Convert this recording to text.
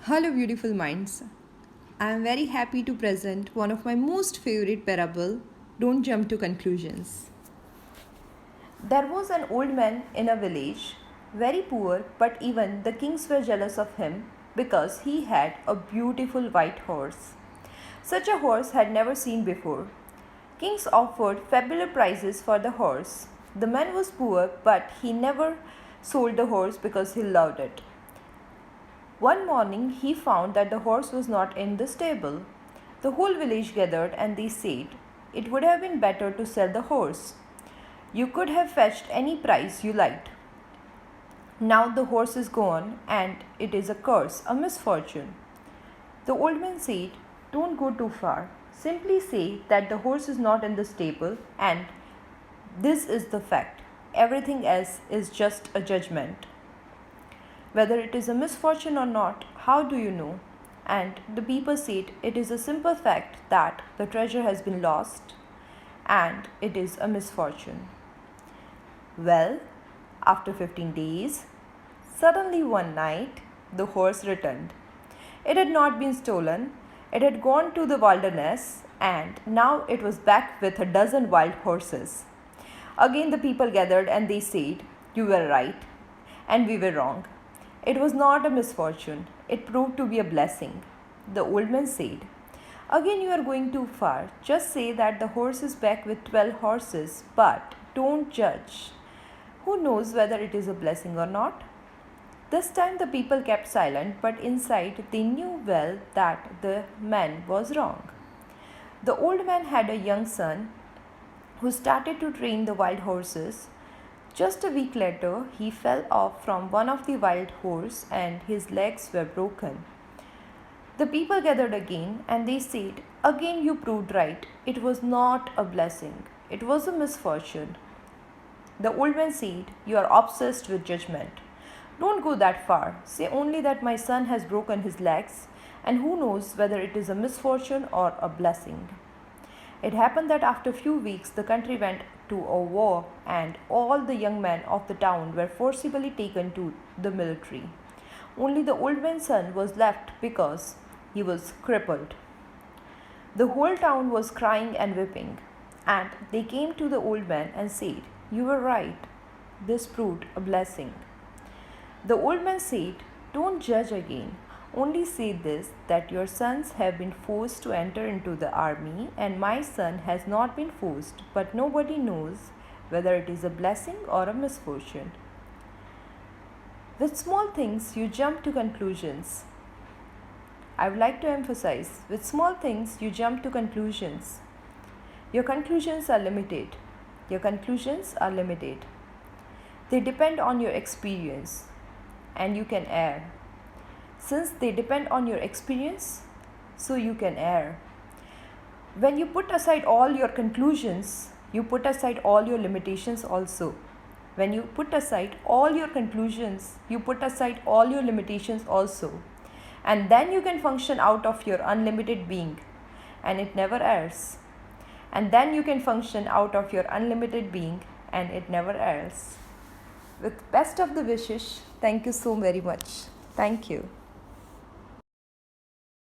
Hello, beautiful minds. I am very happy to present one of my most favorite parable. Don't jump to conclusions. There was an old man in a village, very poor, but even the kings were jealous of him because he had a beautiful white horse. Such a horse had never seen before. Kings offered fabulous prices for the horse. The man was poor, but he never sold the horse because he loved it. One morning he found that the horse was not in the stable. The whole village gathered and they said, "It would have been better to sell the horse. You could have fetched any price you liked. Now the horse is gone and it is a curse, a misfortune." The old man said, "Don't go too far. Simply say that the horse is not in the stable and this is the fact. Everything else is just a judgment. Whether it is a misfortune or not, how do you know?" And the people said, "It is a simple fact that the treasure has been lost and it is a misfortune." Well, after 15 days, suddenly one night, the horse returned. It had not been stolen, it had gone to the wilderness, and now it was back with a dozen wild horses. Again, the people gathered and they said, "You were right, and we were wrong. It was not a misfortune, it proved to be a blessing." The old man said, "Again, you are going too far. Just say that the horse is back with 12 horses, but don't judge. Who knows whether it is a blessing or not?" This time the people kept silent, but inside they knew well that the man was wrong. The old man had a young son who started to train the wild horses. Just a week later, he fell off from one of the wild horses and his legs were broken. The people gathered again and they said, "Again you proved right. It was not a blessing. It was a misfortune." The old man said, "You are obsessed with judgment. Don't go that far. Say only that my son has broken his legs, and who knows whether it is a misfortune or a blessing." It happened that after a few weeks the country went to a war and all the young men of the town were forcibly taken to the military. Only the old man's son was left because he was crippled. The whole town was crying and weeping, and they came to the old man and said, "You were right. This proved a blessing." The old man said, "Don't judge again. Only say this, that your sons have been forced to enter into the army, and my son has not been forced, but nobody knows whether it is a blessing or a misfortune." With small things, you jump to conclusions. I would like to emphasize, with small things, you jump to conclusions. Your conclusions are limited. Your conclusions are limited. They depend on your experience, and you can err. Since they depend on your experience, so you can err. When you put aside all your conclusions, you put aside all your limitations also. When you put aside all your conclusions, you put aside all your limitations also. And then you can function out of your unlimited being, and it never errs. And then you can function out of your unlimited being, and it never errs. With best of the wishes, thank you so very much. Thank you.